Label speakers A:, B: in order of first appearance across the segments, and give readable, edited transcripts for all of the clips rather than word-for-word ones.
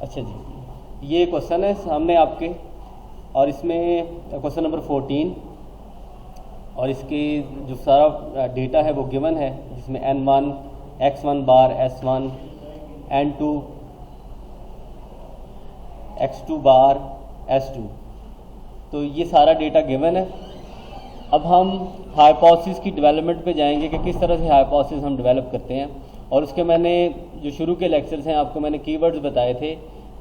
A: अच्छा जी, ये क्वेश्चन है सामने आपके, और इसमें क्वेश्चन नंबर 14, और इसकी जो सारा डेटा है वो गिवन है, जिसमें n1 x1 बार s1 n2 x2 बार s2, तो ये सारा डेटा गिवन है। अब हम हाइपोथेसिस की डेवलपमेंट पे जाएंगे कि किस तरह से हाइपोथेसिस हम डेवलप करते हैं। और उसके मैंने जो शुरू के लेक्चर्स हैं आपको मैंने कीवर्ड्स बताए थे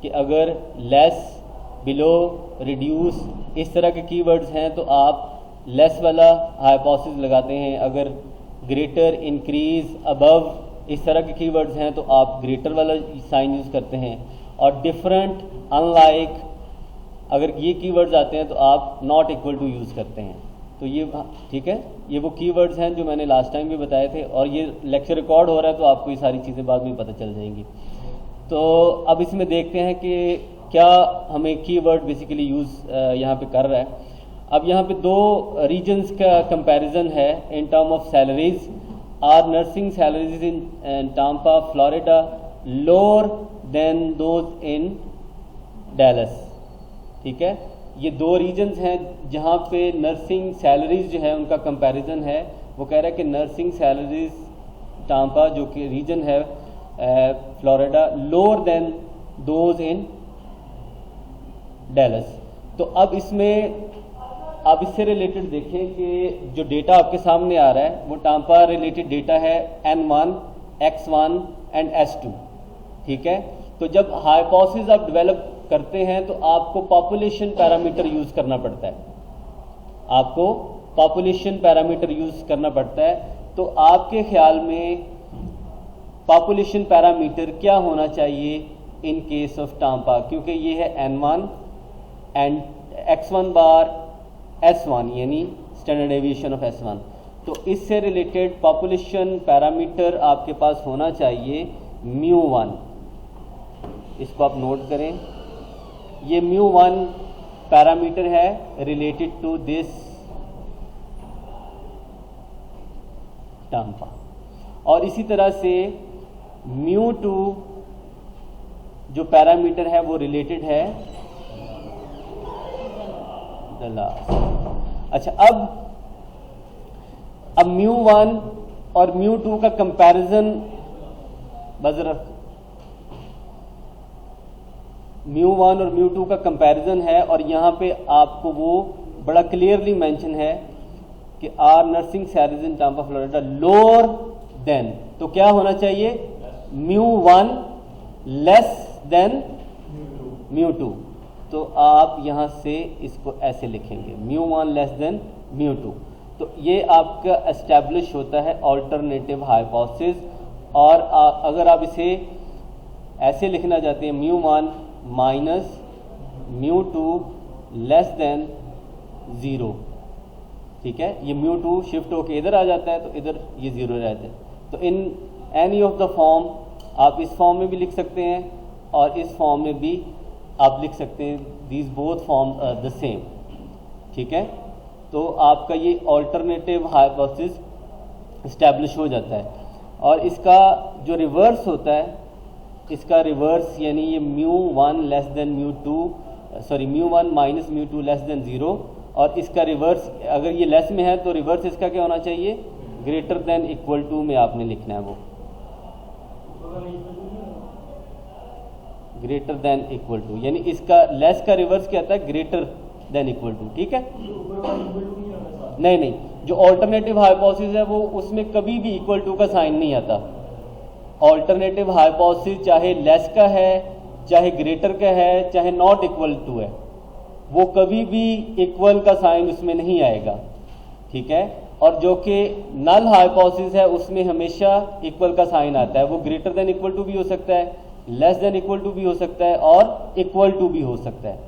A: कि अगर लेस, बिलो, रिड्यूस इस तरह के कीवर्ड्स हैं तो आप लेस वाला हाइपोथेसिस लगाते हैं, अगर ग्रेटर, इंक्रीज, अबव इस तरह के कीवर्ड्स हैं तो आप ग्रेटर वाला साइन यूज़ करते हैं, और डिफरेंट, अनलाइक अगर ये कीवर्ड्स आते हैं तो आप नॉट इक्वल टू यूज़ करते हैं। तो ये ठीक है, ये वो कीवर्ड्स हैं जो मैंने लास्ट टाइम भी बताए थे, और ये लेक्चर रिकॉर्ड हो रहा है तो आपको ये सारी चीज़ें बाद में पता चल जाएंगी। तो अब इसमें देखते हैं कि क्या हमें कीवर्ड बेसिकली यूज़ यहाँ पे कर रहा है। अब यहाँ पे दो रीजन्स का कंपैरिजन है in term of salaries. Are nursing salaries in Tampa Florida lower than those in Dallas. ठीक है, ये दो रीजन्स हैं जहाँ पे नर्सिंग सैलरीज जो है उनका कंपैरिजन है। वो कह रहा है कि नर्सिंग सैलरीज टाम्पा जो कि रीजन है Florida lower than those in Dallas. तो अब इसमें आप इससे रिलेटेड देखें कि जो डेटा आपके सामने आ रहा है वो टाम्पा रिलेटेड डेटा है n1, x1 एंड s2। ठीक है, तो जब हाइपोथेसिस आप डेवलप करते हैं तो आपको पॉपुलेशन पैरामीटर यूज करना पड़ता है, आपको पॉपुलेशन पैरामीटर यूज करना पड़ता है। तो आपके ख्याल में पॉपुलेशन पैरामीटर क्या होना चाहिए इन केस ऑफ टाम्पा, क्योंकि ये है n1 and x1 bar s1 यानी स्टैंडर्ड डेविएशन ऑफ s1। तो इससे रिलेटेड पॉपुलेशन पैरामीटर आपके पास होना चाहिए μ1। इसको आप नोट करें, ये μ1 पैरामीटर है रिलेटेड टू दिस टाम्पा। और इसी तरह से μ2 जो पैरामीटर है वो रिलेटेड है अच्छा, अब μ1 और μ2 का कंपैरिजन बजरफ μ1 और μ2 का कंपैरिजन है, और यहाँ पे आपको वो बड़ा क्लियरली मेंशन है कि are nursing salaries in Tampa Florida lower than, तो क्या होना चाहिए μ1 लेस देन μ2। तो आप यहाँ से इसको ऐसे लिखेंगे μ1 लेस देन μ2। तो ये आपका एस्टैब्लिश होता है ऑल्टरनेटिव हाइपोथेसिस। और अगर आप इसे ऐसे लिखना चाहते हैं μ1 माइनस μ2 लेस देन 0। ठीक है, ये μ2 शिफ्ट होके इधर आ जाता है तो इधर ये 0 रहता है। तो in any of the form आप इस फॉर्म में भी लिख सकते हैं और इस फॉर्म में भी आप लिख सकते हैं, these both form the same. ठीक है, तो आपका ये ऑल्टरनेटिव हाइपोथेसिस इस्टेब्लिश हो जाता है। और इसका जो रिवर्स होता है, इसका रिवर्स यानी ये μ1 less than μ2 sorry μ1 minus μ2 less than 0, और इसका रिवर्स अगर ये लेस में है तो रिवर्स इसका क्या होना चाहिए, ग्रेटर देन इक्वल टू में आपने लिखना है वो ग्रेटर देन इक्वल टू, यानी इसका लेस का रिवर्स क्या आता है, ग्रेटर देन इक्वल टू। ठीक है, नहीं नहीं, जो ऑल्टरनेटिव हाइपोथेसिस है वो उसमें कभी भी इक्वल टू का साइन नहीं आता। ऑल्टरनेटिव हाइपोथेसिस चाहे लेस का है, चाहे ग्रेटर का है, चाहे नॉट इक्वल टू है, वो कभी भी इक्वल का साइन उसमें नहीं आएगा। ठीक है, और जो कि नल हाइपोथेसिस है उसमें हमेशा इक्वल का साइन आता है। वो ग्रेटर देन इक्वल टू भी हो सकता है, लेस देन इक्वल टू भी हो सकता है, और इक्वल टू भी हो सकता है।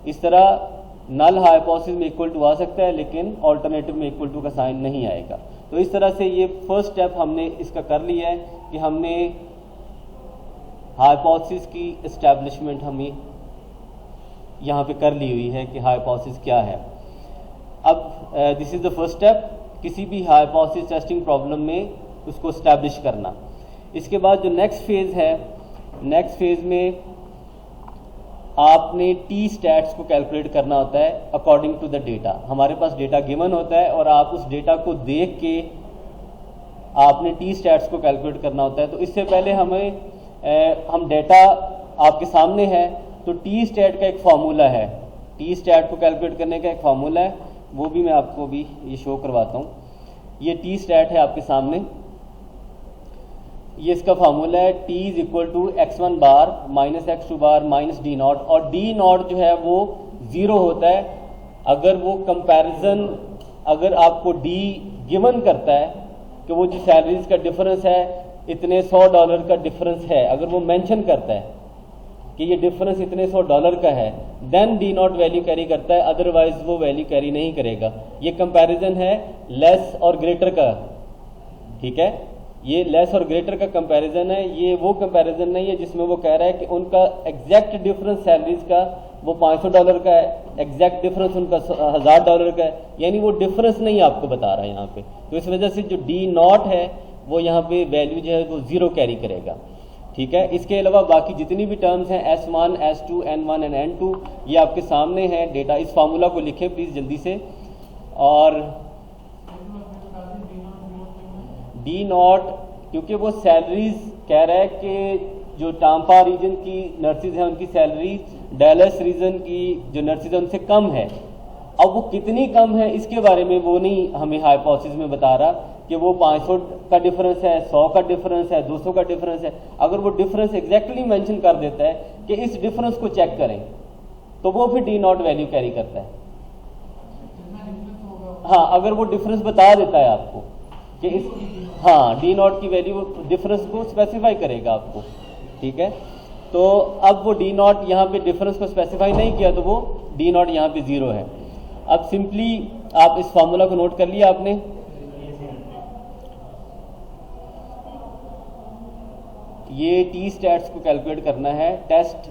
A: इस तरह नल हाइपोथेसिस में इक्वल टू आ सकता है लेकिन ऑल्टरनेटिव में इक्वल टू का साइन नहीं आएगा। तो इस तरह से ये फर्स्ट स्टेप हमने इसका कर लिया है कि हमने हाइपोथेसिस की एस्टैब्लिशमेंट हमें यहाँ पे कर ली हुई है कि हाइपोथेसिस क्या है। अब this is the first step किसी भी हाइपोथेसिस टेस्टिंग प्रॉब्लम में उसको एस्टैब्लिश करना। इसके बाद जो नेक्स्ट फेज है, नेक्स्ट फेज में आपने टी स्टैट्स को कैलकुलेट करना होता है अकॉर्डिंग टू द डेटा। हमारे पास डेटा गिवन होता है और आप उस डेटा को देख के आपने टी स्टैट्स को कैलकुलेट करना होता है। तो इससे पहले हम डेटा आपके सामने है, तो टी स्टैट का एक फार्मूला है, टी स्टैट को कैलकुलेट करने का एक फार्मूला है, वो भी मैं आपको भी ये शो करवाता हूँ। ये टी स्टैट है आपके सामने, ये इसका फार्मूला है t is equal to x1 bar minus x2 bar minus D naught, और डी नॉट जो है वो 0 होता है अगर वो कंपैरिजन, अगर आपको d गिवन करता है कि वो जो सैलरीज का डिफरेंस है इतने $100 का डिफरेंस है, अगर वो मेंशन करता है कि ये डिफरेंस इतने $100 का है, then D naught value carry करता है, अदरवाइज वो वैल्यू कैरी नहीं करेगा। ये कंपैरिजन है लेस और ग्रेटर का, ठीक है, ये लेस और ग्रेटर का कंपैरिजन है। ये वो कंपैरिजन नहीं है जिसमें वो कह रहा है कि उनका एग्जैक्ट डिफरेंस सैलरीज का वो $500 का है, एग्जैक्ट डिफरेंस उनका $1000 का है, यानी वो डिफरेंस नहीं आपको बता रहा है यहाँ पे। तो इस वजह से जो डी नॉट है वो यहाँ पे वैल्यू जो है वो 0 कैरी करेगा, ठीक है। इसके अलावा बाकी जितनी भी टर्म्स हैं S1, S2, N1 and N2 ये आपके सामने है डेटा। इस फार्मूला को लिखें प्लीज़ जल्दी से। और डी नॉट क्योंकि वो सैलरीज कह रहा है कि जो टाम्पा रीजन की नर्सिस हैं उनकी सैलरी डैलस रीजन की जो नर्सिस हैं उनसे कम है। अब वो कितनी कम है इसके बारे में वो नहीं हमें हाइपोथेसिस में बता रहा कि वो 500 का डिफरेंस है, 100 का डिफरेंस है, 200 का डिफरेंस है। अगर वो डिफरेंस एग्जैक्टली मेंशन कर देता है कि इस डिफरेंस को चेक करें तो वो फिर डी नॉट वैल्यू कैरी करता है। हाँ, अगर वो डिफरेंस बता देता है आपको कि इस, हाँ, डी नॉट की वैल्यू डिफरेंस को स्पेसिफाई करेगा आपको, ठीक है। तो अब वो डी नॉट यहाँ पे डिफरेंस को स्पेसिफाई नहीं किया तो वो डी नॉट यहाँ पे 0 है। अब सिंपली आप इस फार्मूला को नोट कर लिया आपने। ये टी स्टैट्स को कैलकुलेट करना है, टेस्ट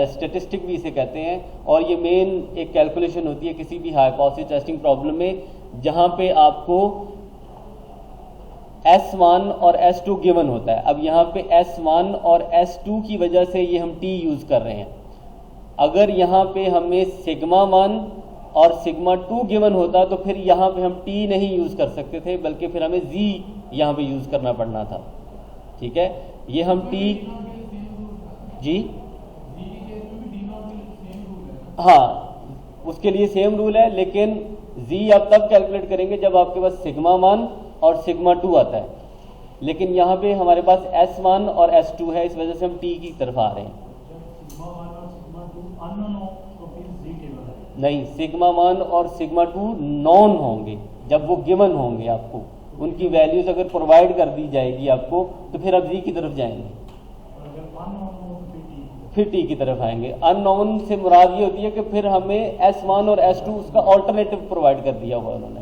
A: स्टेटिस्टिक भी इसे कहते हैं, और ये मेन एक कैलकुलेशन होती है किसी भी हाइपोथेसिस टेस्टिंग प्रॉब्लम में जहाँ पे आपको S1 और S2 गिवन होता है। अब यहाँ पे S1 और S2 की वजह से ये हम T यूज़ कर रहे हैं। अगर यहाँ पे हमें सिग्मा 1 और सिग्मा 2 गिवन होता तो फिर यहाँ पे हम T नहीं यूज़ कर सकते थे, बल्कि फिर हमें Z यहाँ पे यूज़ करना पड़ना था, ठीक है। ये हम T जी हाँ, उसके लिए सेम रूल है, लेकिन Z आप तब कैलकुलेट करेंगे जब आपके पास सिग्मा 1 और सिग्मा 2 आता है। लेकिन यहाँ पे हमारे पास S1 और S2 है, इस वजह से हम T की तरफ आ रहे हैं। नहीं, सिग्मा 1 और सिग्मा 2 नॉन होंगे जब वो गिवन होंगे। आपको उनकी वैल्यूज अगर प्रोवाइड कर दी जाएगी आपको तो फिर आप Z की तरफ जाएंगे, फिर T की तरफ आएंगे। अननोन से मुराद ये होती है कि फिर हमें S1 और S2 उसका ऑल्टरनेटिव प्रोवाइड कर दिया हुआ उन्होंने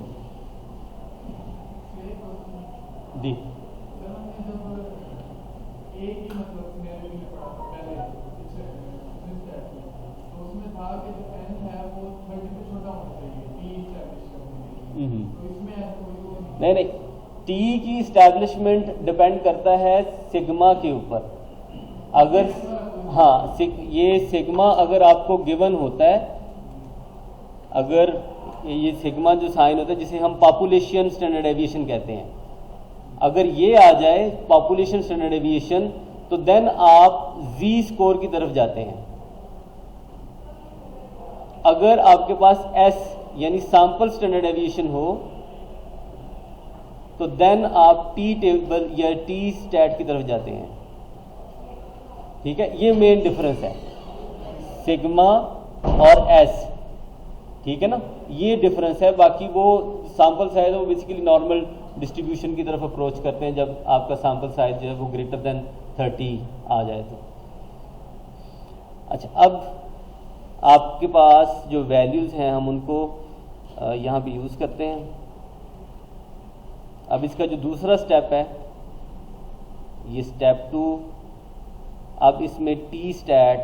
A: जी। नहीं, T की इस्टेब्लिशमेंट डिपेंड करता है सिग्मा के ऊपर। अगर हाँ, ये सिग्मा अगर आपको गिवन होता है, अगर ये सिग्मा जो साइन होता है जिसे हम पॉपुलेशन स्टैंडर्ड एविएशन कहते हैं, अगर ये आ जाए पॉपुलेशन स्टैंडर्ड एविएशन तो देन आप Z स्कोर की तरफ जाते हैं। अगर आपके पास S यानी सैंपल स्टैंडर्ड एविएशन हो तो देन आप T टेबल या T स्टैट की तरफ जाते हैं, ठीक है। ये मेन डिफरेंस है सिग्मा और S, ठीक है ना, ये डिफरेंस है। बाकी वो सैंपल साइज वो बेसिकली नॉर्मल डिस्ट्रीब्यूशन की तरफ अप्रोच करते हैं जब आपका सैंपल साइज जो है वो ग्रेटर देन 30 आ जाए तो। अच्छा, अब आपके पास जो वैल्यूज़ हैं हम उनको यहाँ पे यूज़ करते हैं। अब इसका जो दूसरा स्टेप है ये स्टेप 2। अब इसमें T स्टैट,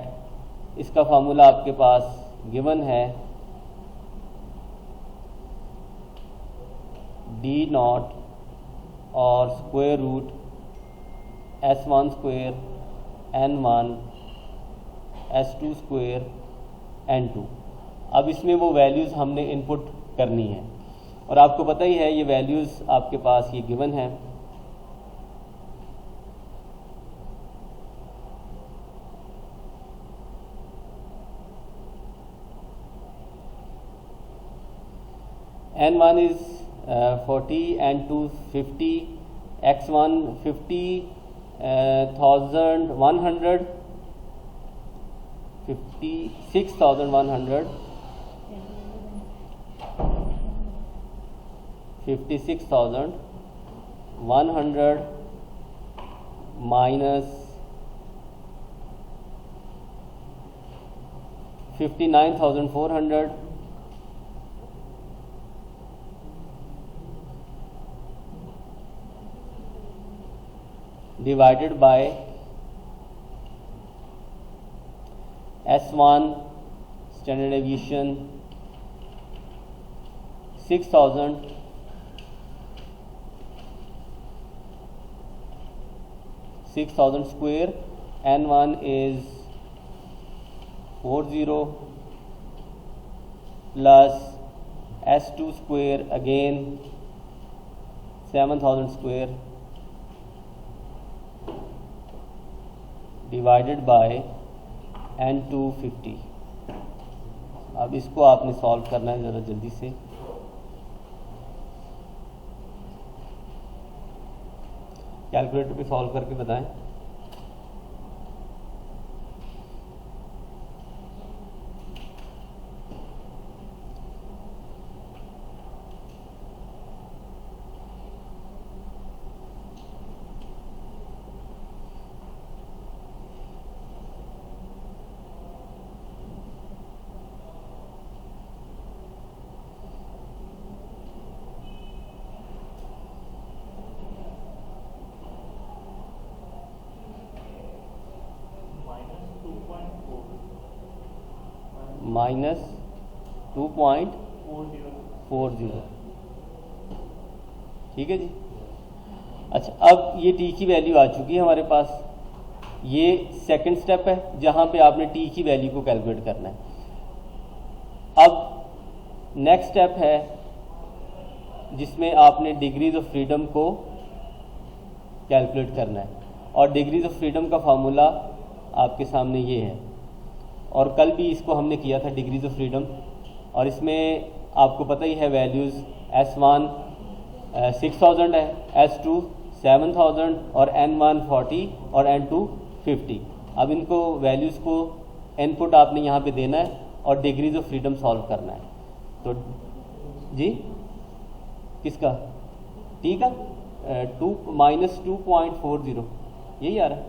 A: इसका फार्मूला आपके पास गिवन है, डी नॉट और square root S1 square N1 S2 square N2। अब इसमें वो वैल्यूज़ हमने इनपुट करनी है और आपको पता ही है ये वैल्यूज़ आपके पास ये गिवन है। N1 is 40, N2 50, X1 50,100, 56,100, 56,100 minus 59,400 divided by S1 standard deviation 6,000, square. N1 is 40 plus S2 square again 7,000 square divided by N2 50। अब इसको आपने सॉल्व करना है ज़रा जल्दी से। कैलकुलेटर पे सॉल्व करके बताएं। -2.40। ठीक है जी। अच्छा, अब ये टी की वैल्यू आ चुकी है हमारे पास। ये सेकंड स्टेप है जहाँ पे आपने टी की वैल्यू को कैलकुलेट करना है। अब नेक्स्ट स्टेप है जिसमें आपने डिग्रीज ऑफ फ्रीडम को कैलकुलेट करना है और डिग्रीज ऑफ फ्रीडम का फार्मूला आपके सामने ये है और कल भी इसको हमने किया था डिग्रीज ऑफ फ्रीडम। और इसमें आपको पता ही है वैल्यूज़ S1 6000 है, S2 7000 और N1 40 और N2 50। अब इनको वैल्यूज़ को इनपुट आपने यहाँ पे देना है और डिग्रीज ऑफ फ्रीडम सॉल्व करना है। तो जी किसका टी का -2.40 यही आ रहा है।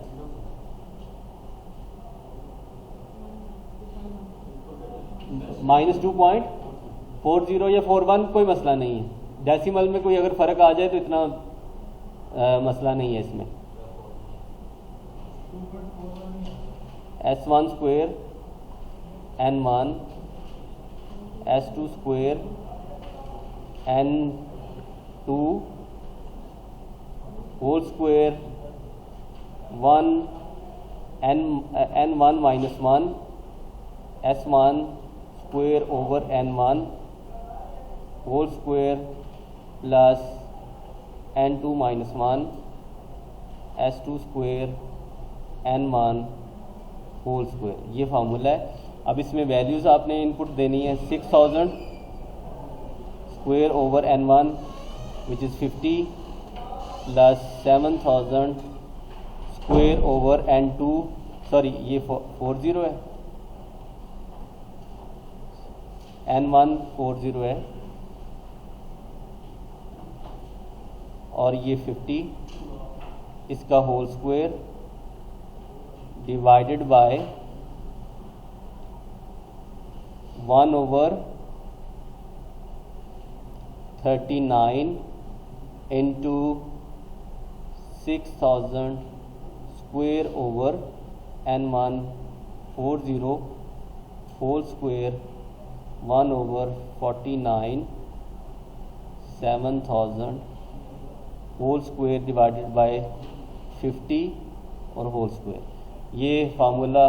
A: -2.40 या 41 कोई मसला नहीं है। डेसिमल में कोई अगर फ़र्क आ जाए तो इतना मसला नहीं है इसमें। S1 square N1, S2 square N2 whole square N1 minus 1 S1 square over N1 whole square plus N2 minus 1 S2 square N1 whole square. ये फार्मूला है। अब इसमें वैल्यूज़ आपने इनपुट देनी है 6000 square over N1 which is 50 plus 7000 square over N2, sorry ये 40 है, N1 40 है और ये 50 इसका whole square divided by 1/39 into 6000 square over N1 40 whole square 1/49 7000 whole square divided by 50 और होल स्क्वायर। ये फार्मूला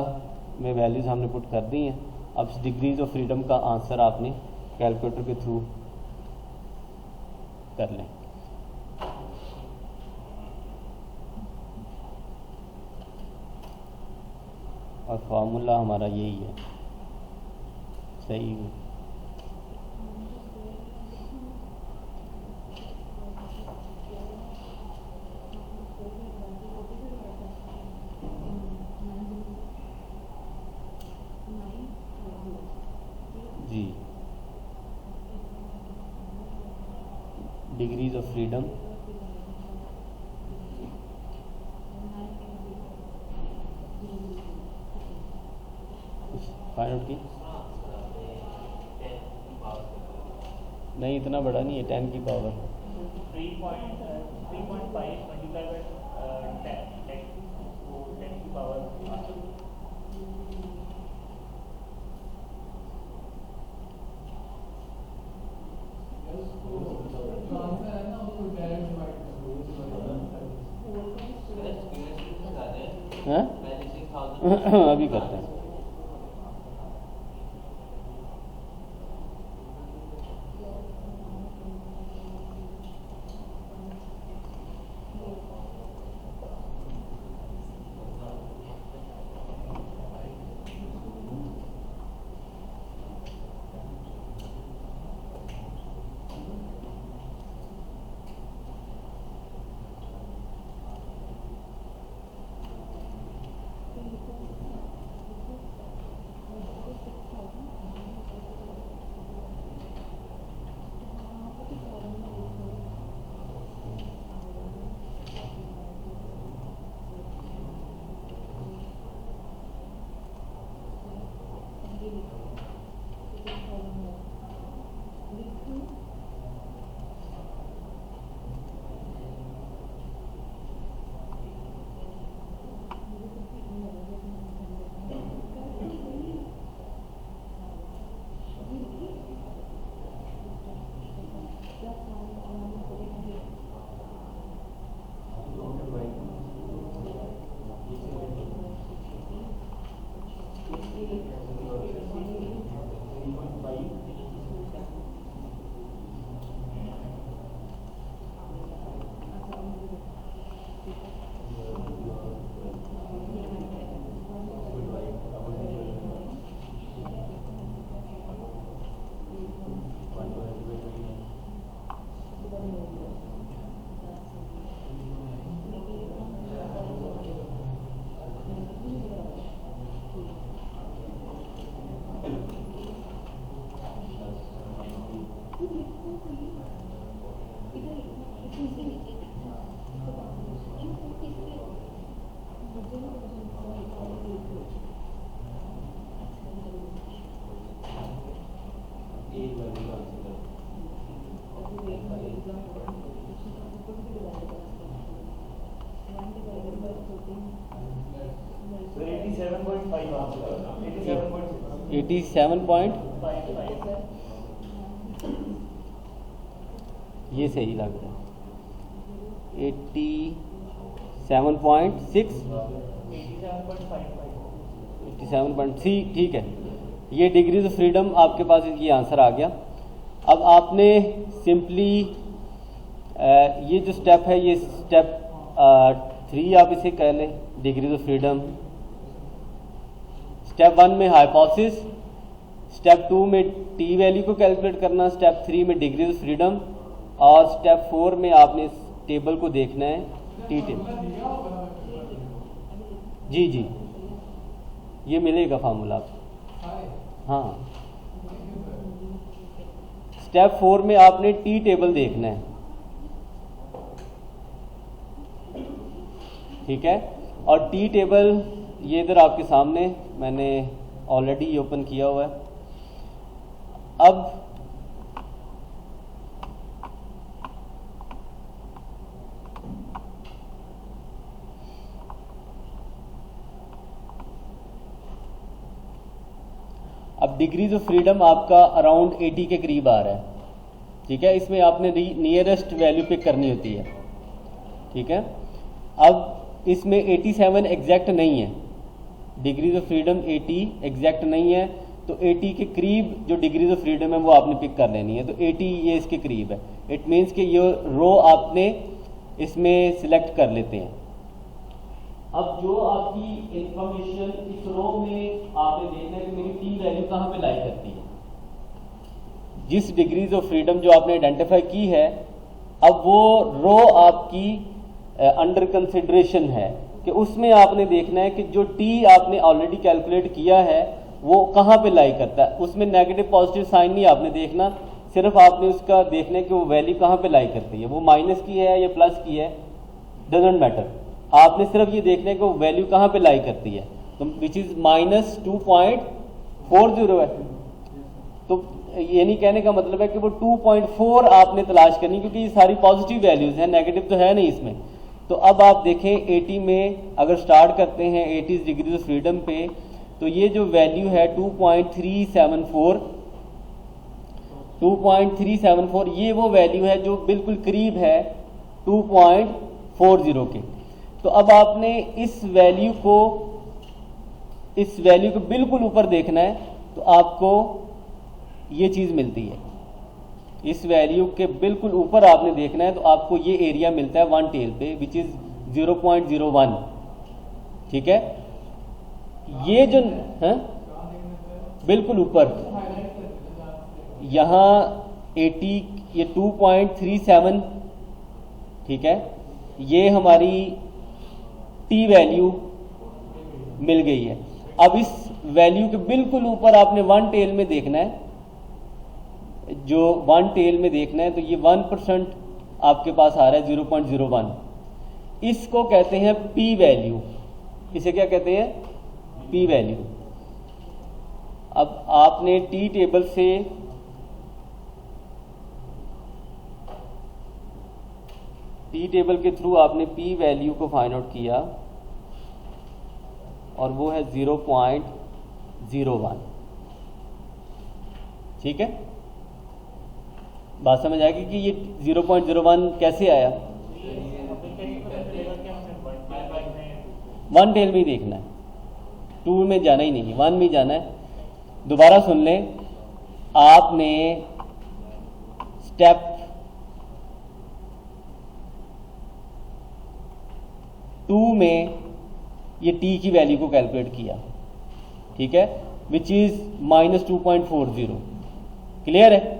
A: में वैल्यूज़ हमने पुट कर दी हैं अब डिग्रीज ऑफ फ्रीडम का आंसर आपने कैलकुलेटर के थ्रू कर लें। और फार्मूला हमारा यही है, सही है। जी, degrees of freedom find out की नहीं, इतना बड़ा नहीं है, 10 की पावर
B: 3.5 मल्टीप्लाई बाय 10 की पावर।
A: अभी करते हैं।
B: So 87.5 आंसर, 87.6,
A: 87 ये सही लग रहा है, 87.6 87.3 ठीक है। ये डिग्रीज ऑफ फ्रीडम आपके पास ये आंसर आ गया। अब आपने सिंपली ये जो स्टेप है, ये स्टेप 3 आप इसे कह लें, डिग्रीज ऑफ फ्रीडम। स्टेप 1 में हाइपोथेसिस, स्टेप 2 में टी वैल्यू को कैलकुलेट करना, स्टेप 3 में डिग्रीज ऑफ फ्रीडम, और स्टेप 4 में आपने इस टेबल को देखना है, टी टेबल। जी जी, ये मिलेगा फार्मूला आपको। हाँ, स्टेप 4 में आपने टी टेबल देखना है, ठीक है। और टी टेबल ये इधर आपके सामने मैंने ऑलरेडी ओपन किया हुआ है। अब डिग्रीज ऑफ फ्रीडम आपका अराउंड 80 के करीब आ रहा है, ठीक है। इसमें आपने नियरेस्ट वैल्यू पिक करनी होती है, ठीक है। अब इसमें 87 एग्जैक्ट नहीं है, डिग्रीज ऑफ फ्रीडम 80 एग्जैक्ट नहीं है, तो 80 के करीब जो डिग्रीज ऑफ फ्रीडम है वो आपने पिक कर लेनी है। तो 80 ये इसके करीब है। इट मीन्स कि ये रो आपने इसमें सिलेक्ट कर लेते हैं। अब जो आपकी इंफॉर्मेशन इस रो में आपने देखना है कि मेरी टी वैल्यू कहाँ पे लाई करती है। जिस डिग्रीज ऑफ फ्रीडम जो आपने आइडेंटिफाई की है, अब वो रो आपकी अंडर कंसिडरेशन है कि उसमें आपने देखना है कि जो टी आपने ऑलरेडी कैलकुलेट किया है वो कहाँ पे लाई करता है। उसमें नेगेटिव पॉजिटिव साइन नहीं आपने देखना, सिर्फ आपने उसका देखना है कि वो वैल्यू कहाँ पे लाई करती है, वो माइनस की है या प्लस की है, डजेंट मैटर। आपने सिर्फ ये देखना है कि वो वैल्यू कहाँ पे लाई करती है, तो विच इज -2.40 है। तो ये नहीं कहने का मतलब है कि वो 2.4 आपने तलाश करनी, क्योंकि ये सारी पॉजिटिव वैल्यूज हैं, नेगेटिव तो है नहीं इसमें। तो अब आप देखें 80 में अगर स्टार्ट करते हैं 80 डिग्रीज ऑफ फ्रीडम पे, तो ये जो वैल्यू है 2.374 ये वो वैल्यू है जो बिल्कुल करीब है 2.40 के। तो अब आपने इस वैल्यू को बिल्कुल ऊपर देखना है, तो आपको ये चीज़ मिलती है। इस वैल्यू के बिल्कुल ऊपर आपने देखना है, तो आपको ये एरिया मिलता है वन टेल पे, विच इज़ 0.01। ठीक है, ये जो है बिल्कुल ऊपर यहाँ 80 ये 2.37, ठीक है, ये हमारी टी वैल्यू मिल गई है। अब इस वैल्यू के बिल्कुल ऊपर आपने वन टेल में देखना है, जो वन टेल में देखना है, तो ये 1% आपके पास आ रहा है 0.01। इसको कहते हैं पी वैल्यू। इसे क्या कहते हैं? P value. अब आपने टी टेबल से के थ्रू आपने पी वैल्यू को फाइंड आउट किया और वो है 0.01। ठीक है, बात समझ आएगी कि ये 0.01 कैसे आया। वन टेल में ही देखना है, 2 में जाना ही नहीं, 1 में जाना है। दोबारा सुन लें, आपने स्टेप 2 में ये टी की वैल्यू को कैलकुलेट किया, ठीक है, विच इज -2.40। क्लियर है?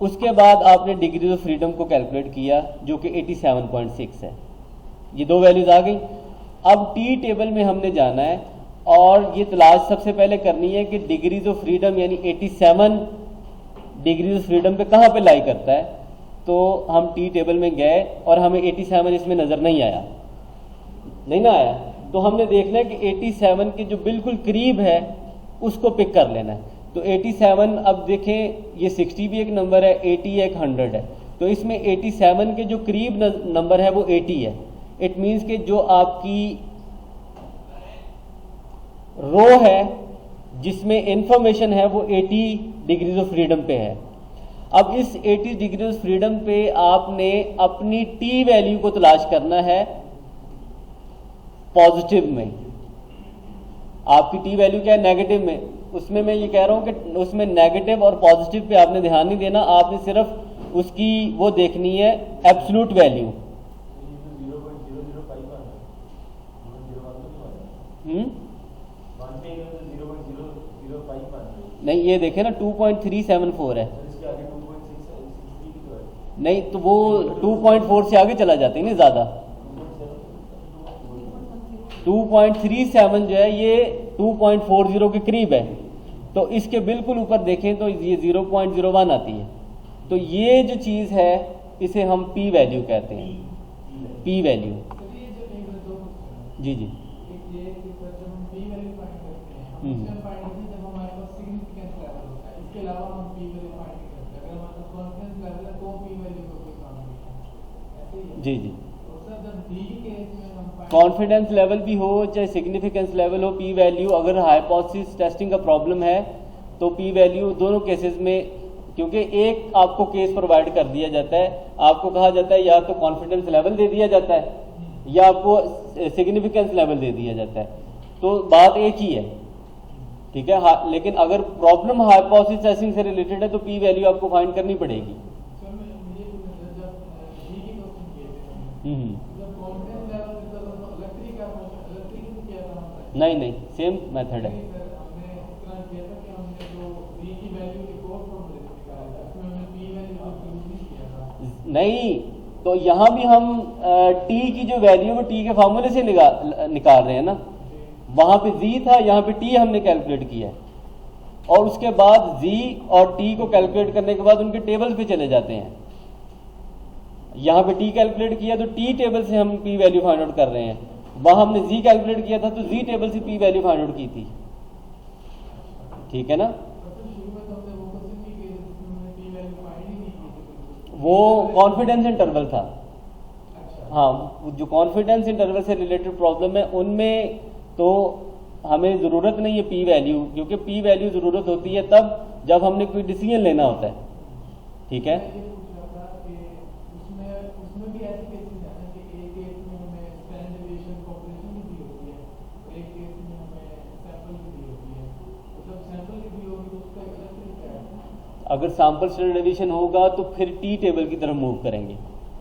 A: उसके बाद आपने डिग्री ऑफ फ्रीडम को कैलकुलेट किया जो कि 87.6 है। ये दो वैल्यूज आ गई। अब टी टेबल में हमने जाना है और ये तलाश सबसे पहले करनी है कि डिग्रीज ऑफ फ्रीडम यानी 87 डिग्रीज ऑफ फ्रीडम पे कहाँ पे लाई करता है। तो हम टी टेबल में गए और हमें 87 इसमें नज़र नहीं आया, नहीं ना आया, तो हमने देखना है कि 87 के जो बिल्कुल करीब है उसको पिक कर लेना है। तो 87, अब देखें ये 60 भी एक नंबर है, 80 एक 100 है, तो इसमें 87 के जो करीब नंबर है वो 80 है। इट मीन्स कि जो आपकी रो है जिसमें इंफॉर्मेशन है वो 80 डिग्रीज ऑफ फ्रीडम पे है। अब इस 80 डिग्री ऑफ फ्रीडम पे आपने अपनी टी वैल्यू को तलाश करना है पॉजिटिव में। आपकी टी वैल्यू क्या है? नेगेटिव में। उसमें मैं ये कह रहा हूं कि उसमें नेगेटिव और पॉजिटिव पे आपने ध्यान नहीं देना, आपने सिर्फ उसकी वो देखनी है एब्सोल्यूट वैल्यू। नहीं, ये देखें ना 2.374 है, नहीं तो वो 2.4 से आगे चला जाता है नहीं ज़्यादा। 2.37 जो है ये 2.40 के करीब है, तो इसके बिल्कुल ऊपर देखें तो ये 0.01 आती है। तो ये जो चीज़ है इसे हम पी वैल्यू कहते हैं, पी वैल्यू। जी जी जी जी कॉन्फिडेंस लेवल भी हो चाहे सिग्निफिकेंस लेवल हो, पी वैल्यू अगर हाइपोथेसिस टेस्टिंग का प्रॉब्लम है तो पी वैल्यू दोनों केसेस में, क्योंकि एक आपको केस प्रोवाइड कर दिया जाता है, आपको कहा जाता है या तो कॉन्फिडेंस लेवल दे दिया जाता है या आपको सिग्निफिकेंस लेवल दे दिया जाता है, तो बात एक ही है। ठीक है। लेकिन अगर प्रॉब्लम हाइपोथेसिस टेस्टिंग से रिलेटेड है तो पी वैल्यू आपको फाइंड करनी पड़ेगी। नहीं नहीं, सेम मेथड है। नहीं, तो यहाँ भी हम टी की जो वैल्यू वो टी के फार्मूले से निकाल रहे हैं ना। वहाँ पे जी था, यहाँ पे टी हमने कैलकुलेट किया है, और उसके बाद जी और टी को कैलकुलेट करने के बाद उनके टेबल पे चले जाते हैं। यहाँ पे टी कैलकुलेट किया तो टी टेबल से हम पी वैल्यू फाइंड आउट कर रहे हैं, वहाँ हमने जी कैलकुलेट किया था तो जी टेबल से पी वैल्यू फाइंड आउट की थी। ठीक है ना। वो कॉन्फिडेंस इंटरवल था। हाँ, जो कॉन्फिडेंस इंटरवल से रिलेटेड प्रॉब्लम है उनमें तो हमें ज़रूरत नहीं है पी वैल्यू, क्योंकि पी वैल्यू ज़रूरत होती है तब जब हमने कोई डिसीजन लेना होता है। ठीक है। अगर सैंपल स्टैंडर्ड डेविएशन होगा तो फिर टी टेबल की तरफ मूव करेंगे,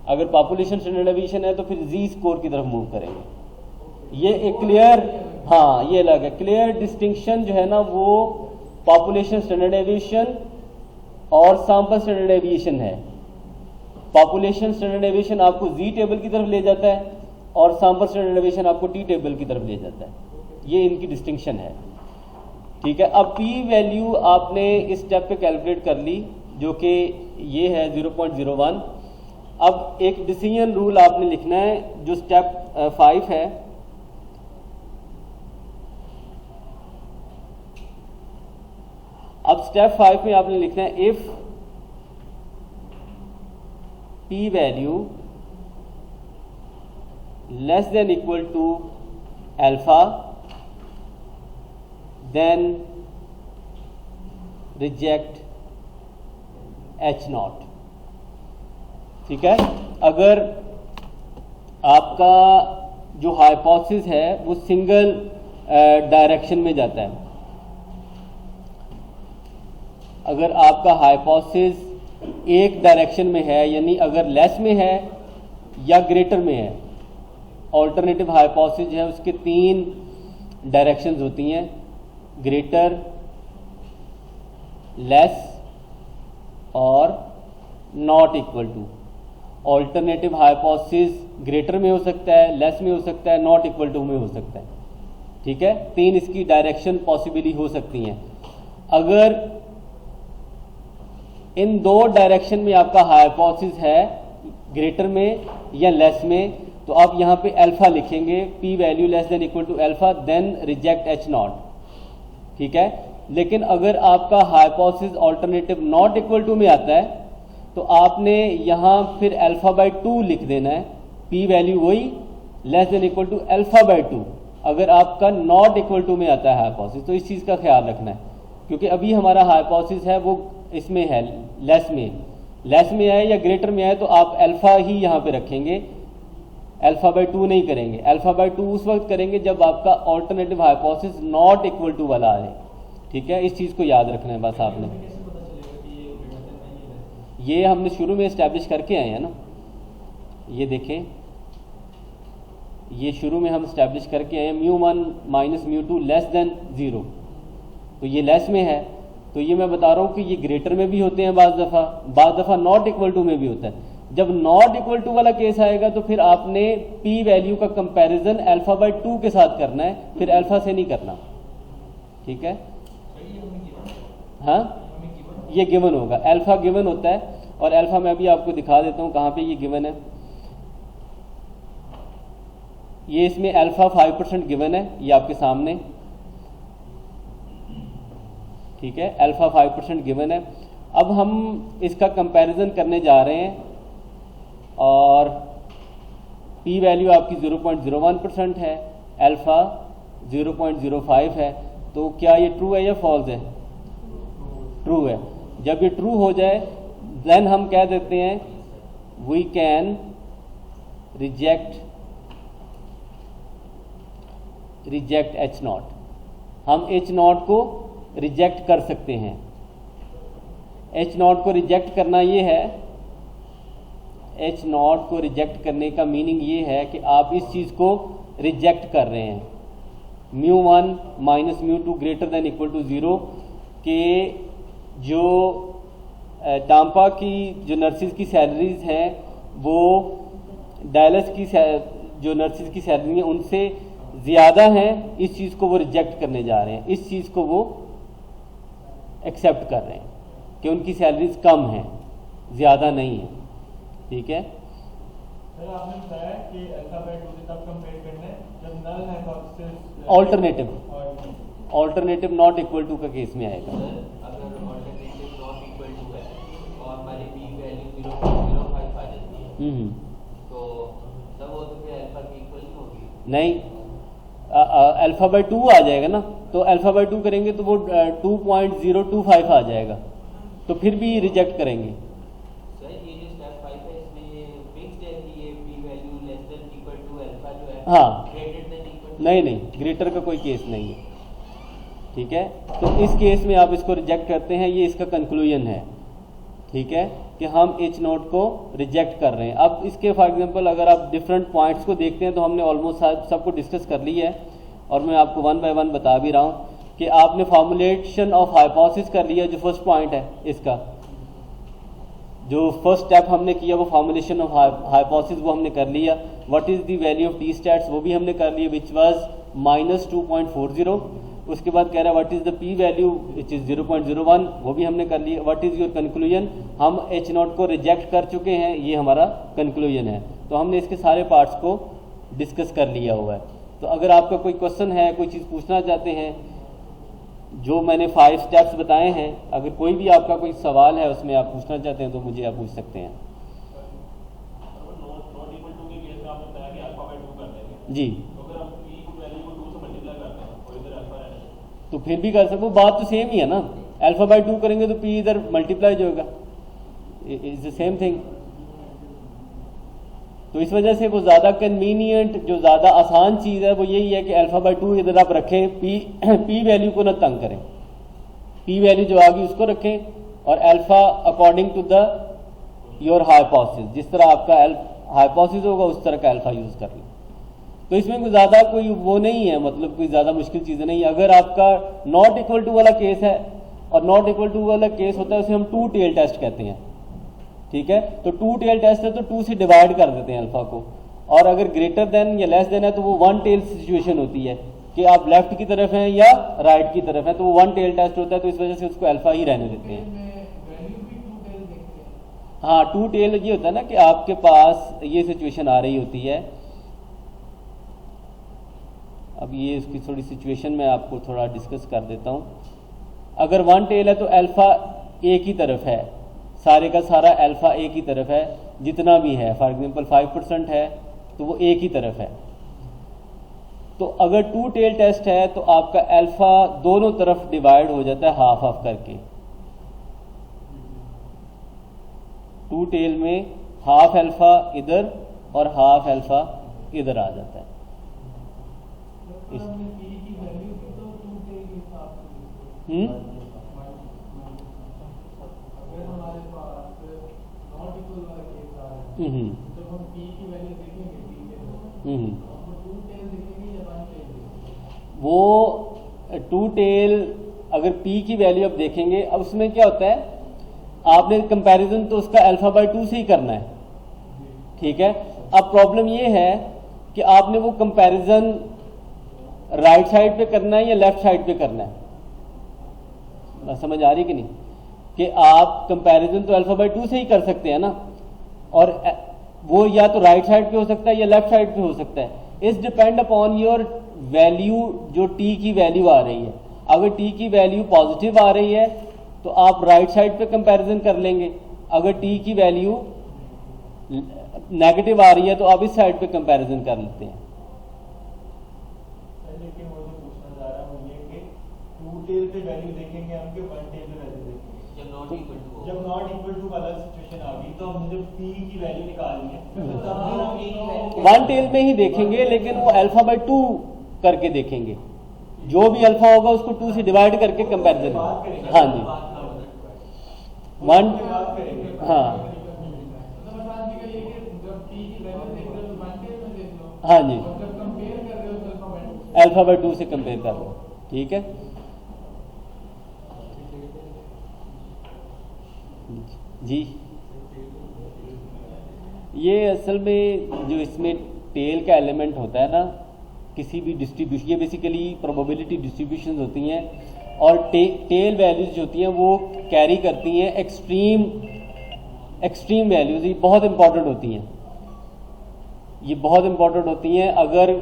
A: अगर पॉपुलेशन स्टैंडर्ड डेविएशन है तो फिर जी स्कोर की तरफ मूव करेंगे। ये एक क्लियर, हाँ ये अलग है। क्लियर डिस्टिंक्शन जो है ना वो पॉपुलेशन स्टैंडर्ड डेविएशन और सैंपल स्टैंडर्ड डेविएशन है। पॉपुलेशन स्टैंडर्ड डेविएशन आपको जी टेबल की तरफ ले जाता है और सैंपल स्टैंडर्ड डेविएशन आपको टी टेबल की तरफ ले जाता है। ये इनकी डिस्टिंक्शन है। ठीक है। अब पी वैल्यू आपने इस स्टेप पे कैलकुलेट कर ली जो कि ये है 0.01। अब एक डिसीजन रूल आपने लिखना है जो स्टेप 5 है। अब स्टेप 5 में आपने लिखना है if P value less than equal to alpha then reject H0। ठीक है। अगर आपका जो हाइपोथेसिस है वो सिंगल डायरेक्शन में जाता है, अगर आपका हाइपोथेसिस एक डायरेक्शन में है, यानी अगर लेस में है या ग्रेटर में है, ऑल्टरनेटिव हाइपोथेसिस है उसके 3 डायरेक्शंस होती हैं, ग्रेटर, लेस और not equal to. Alternative hypothesis greater में हो सकता है, लेस में हो सकता है, नॉट इक्वल टू में हो सकता है। ठीक है। 3 इसकी डायरेक्शन पॉसिबली हो सकती हैं। अगर इन 2 डायरेक्शन में आपका हाइपोथेसिस है ग्रेटर में या लेस में, तो आप यहां पे अल्फा लिखेंगे, P value less than equal to alpha, then reject H naught. ठीक है। लेकिन अगर आपका hypothesis alternative not equal to में आता है तो आपने यहां फिर अल्फा बाई 2 लिख देना है, पी वैल्यू वही less than equal to alpha by 2। अगर आपका नॉट इक्वल टू में आता है हाइपोथेसिस तो इस चीज़ का ख्याल रखना है, क्योंकि अभी हमारा हाइपोथेसिस है वो इसमें है, लेस में आए या ग्रेटर में आए तो आप अल्फा ही यहाँ पे रखेंगे, अल्फा बाई 2 नहीं करेंगे। अल्फा बाई 2 उस वक्त करेंगे जब आपका alternative hypothesis not equal to वाला आए। ठीक है। इस चीज़ को याद रखना है बस आपने। ये हमने शुरू में इस्टेब्लिश करके आए हैं ना, ये देखें, ये शुरू में हम इस्टेब्लिश करके आए μ1 माइनस μ2 लेस देन 0। तो ये लेस में है, तो ये मैं बता रहा हूँ कि ये ग्रेटर में भी होते हैं बाज़ दफ़ा नॉट इक्वल टू में भी होता है। जब नॉट इक्वल टू वाला केस आएगा तो फिर आपने पी वैल्यू का कंपैरिजन अल्फा बाई 2 के साथ करना है, फिर अल्फा से नहीं करना। ठीक है। हाँ, ये गिवन होगा, अल्फा गिवन होता है, और अल्फा मैं अभी आपको दिखा देता हूँ कहाँ पे ये गिवन है। ये इसमें अल्फा 5% गिवन है, ये आपके सामने। ठीक है। अल्फा 5% गिवन है। अब हम इसका कंपैरिजन करने जा रहे हैं और पी वैल्यू आपकी 0.01% है, अल्फा 0.05 है। तो क्या ये ट्रू है या फॉल्स है? ट्रू है। जब ये ट्रू हो जाए देन हम कह देते हैं वी कैन रिजेक्ट H0। हम एच नॉट को रिजेक्ट कर सकते हैं। एच नॉट को रिजेक्ट करना ये है, एच नॉट को रिजेक्ट करने का मीनिंग ये है कि आप इस चीज़ को रिजेक्ट कर रहे हैं, μ1 minus μ2 greater than equal to 0 के जो टाम्पा की जो नर्सिस की सैलरीज हैं वो डायलस की जो नर्सिस की सैलरी है उनसे ज़्यादा हैं, इस चीज़ को वो रिजेक्ट करने जा रहे हैं, इस चीज़ को वो एक्सेप्ट कर रहे हैं कि उनकी सैलरीज कम हैं, ज़्यादा नहीं है। ठीक है,
B: सर आपने बताया कि अल्फाबेट उसे तब कंपेयर करना है जब null hypothesis
A: alternative not equal to का केस में आएगा।
C: अगर ऑल्टरनेटिव नॉट इक्वल टू है और हमारी पी वैल्यू 0.05 आ जाती है तो तब वो तो फिर अल्फा की इक्वल नहीं होगी।
A: नहीं, अल्फा बाय 2 आ जाएगा ना, तो अल्फा बाय 2 करेंगे तो वो 2.025 आ जाएगा, तो फिर भी रिजेक्ट करेंगे।
C: सर ये जो स्टेप 5 है इसमें ये फिक्स्ड है कि ये P value less than equal to alpha जो है
A: हाँ,
C: ग्रेटर देन इक्वल
A: नहीं, ग्रेटर का कोई केस नहीं है। ठीक है, तो इस केस में आप इसको रिजेक्ट करते हैं, ये इसका कंक्लूजन है। ठीक है, कि हम एच नोट को रिजेक्ट कर रहे हैं। अब इसके फॉर एग्जांपल अगर आप डिफरेंट पॉइंट्स को देखते हैं तो हमने ऑलमोस्ट सबको डिस्कस कर लिया है और मैं आपको वन बाय वन बता भी रहा हूँ कि आपने फॉर्मुलेशन ऑफ हाइपोथेसिस कर लिया, जो फर्स्ट पॉइंट है इसका, जो फर्स्ट स्टेप हमने किया वो फॉर्मुलेशन ऑफ हाइपोथेसिस वो हमने कर लिया। What is the value of T stats वो भी हमने कर लिया, विच वाज -2.40। उसके बाद कह रहा है what is the P value which is 0.01 वो भी हमने कर लिया। व्हाट इज योर कंक्लूजन, हम एच नॉट को रिजेक्ट कर चुके हैं, ये हमारा कंक्लूजन है। तो हमने इसके सारे पार्ट्स को डिस्कस कर लिया हुआ है। तो अगर आपका कोई क्वेश्चन है, कोई चीज़ पूछना चाहते हैं, जो मैंने 5 स्टेप्स बताए हैं, अगर कोई भी आपका कोई सवाल है उसमें आप पूछना चाहते हैं तो मुझे आप पूछ सकते हैं।
B: नॉट इक्वल टू के केस में आपने बताया कि अल्फा बाय 2 करते हैं
A: जी,
B: तो अगर हम पी की वैल्यू को 2 से मल्टीप्लाई करते हैं और इधर अल्फा रहता है
A: तो फिर भी कर सकते, बात तो सेम ही है ना। अल्फा बाय 2 करेंगे तो पी इधर मल्टीप्लाई जो होगा, इज द सेम थिंग। तो इस वजह से वो ज़्यादा कन्वीनियंट, जो ज़्यादा आसान चीज़ है वो यही है कि अल्फा बाय 2 इधर आप रखें, पी वैल्यू को ना तंग करें, पी वैल्यू जो आ गई उसको रखें और alpha according to the your hypothesis, जिस तरह आपका हाइपोथेसिस होगा उस तरह का अल्फा यूज़ कर लें। तो इसमें कोई ज़्यादा कोई वो नहीं है, मतलब कोई ज़्यादा मुश्किल चीज़ें नहीं। अगर आपका नॉट इक्वल टू वाला केस है, और नॉट इक्वल टू वाला केस होता है उसे हम 2 टेल टेस्ट कहते हैं। ठीक है, तो 2 टेल टेस्ट है तो 2 से डिवाइड कर देते हैं अल्फा को, और अगर ग्रेटर देन या लेस देन है तो वो 1 टेल सिचुएशन होती है कि आप लेफ्ट की तरफ हैं या राइट की तरफ हैं, तो वो 1 टेल टेस्ट होता है, तो इस वजह से उसको अल्फा ही रहने देते हैं। हाँ, 2 टेल ये होता है ना कि आपके पास ये सिचुएशन आ रही होती है। अब ये इसकी थोड़ी सिचुएशन मैं आपको थोड़ा डिस्कस कर देता हूँ। अगर 1 टेल है तो अल्फा एक ही तरफ है, सारे का सारा अल्फा एक ही तरफ है, जितना भी है, फॉर एग्जांपल 5% है तो वो एक ही तरफ है। तो अगर 2 टेल टेस्ट है तो आपका अल्फा दोनों तरफ डिवाइड हो जाता है हाफ हाफ करके। 2 टेल में हाफ अल्फा इधर और हाफ अल्फा इधर आ जाता है। वो 2 टेल अगर पी की वैल्यू आप देखेंगे, अब उसमें क्या होता है, आपने कंपैरिजन तो उसका अल्फा बाय 2 से ही करना है। ठीक है, अब प्रॉब्लम ये है कि आपने वो कंपैरिजन राइट साइड पे करना है या लेफ्ट साइड पे करना है। समझ आ रही कि नहीं, कि आप कंपैरिजन तो अल्फा बाय 2 से ही कर सकते हैं ना, और वो या तो राइट साइड पे हो सकता है या लेफ्ट साइड पे हो सकता है। It's depend upon your value, जो टी की वैल्यू आ रही है। अगर टी की वैल्यू पॉजिटिव आ रही है तो आप राइट साइड पे कंपैरिजन कर लेंगे, अगर टी की वैल्यू नेगेटिव आ रही है तो आप इस साइड पे कंपैरिजन कर लेते हैं।
B: लेकिन वो जो पूछना चाह रहा हूँ ये कि 2 टेल पे वैल्यू देखेंगे हम कि 1 टेल पे वैल्यू देखेंगे। जब नॉट इक्वल टू वाला सिचुएशन आ गई तो हमने जब पी की वैल्यू निकालनी है तो तब भी हम
A: 1 टेल में ही देखेंगे, लेकिन वो अल्फा बाय 2 करके देखेंगे। जो भी अल्फा होगा उसको 2 से डिवाइड करके कंपैरिजन। हाँ जी, 1, हाँ हाँ जी, अल्फा बाय 2 से कंपेयर कर लो, ठीक है जी। ये असल में जो इसमें टेल का एलिमेंट होता है ना, किसी भी डिस्ट्रीब्यूशन, ये बेसिकली प्रोबेबिलिटी डिस्ट्रीब्यूशन होती हैं और टेल वैल्यूज जो होती हैं वो कैरी करती हैं एक्सट्रीम वैल्यूज। ये बहुत इंपॉर्टेंट होती हैं, ये बहुत इंपॉर्टेंट होती हैं। अगर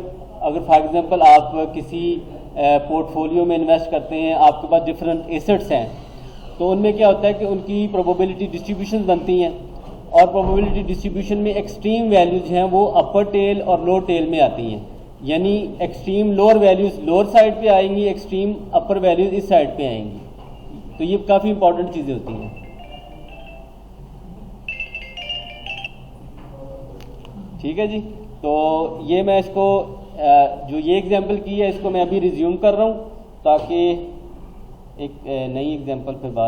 A: फॉर एग्जांपल आप किसी पोर्टफोलियो में इन्वेस्ट करते हैं, आपके पास डिफरेंट एसेट्स हैं, तो उनमें क्या होता है कि उनकी प्रोबेबिलिटी डिस्ट्रीब्यूशन बनती हैं और प्रोबेबिलिटी डिस्ट्रीब्यूशन में एक्सट्रीम वैल्यूज हैं वो अपर टेल और लोअर टेल में आती हैं। यानी extreme lower values lower side पे आएंगी, एक्सट्रीम अपर वैल्यूज इस साइड पे आएंगी। तो ये काफ़ी इंपॉर्टेंट चीज़ें होती हैं, ठीक है जी। तो ये मैं इसको जो ये एग्जांपल की है इसको मैं अभी रिज्यूम कर रहा हूँ ताकि एक नई एग्जांपल पे बाद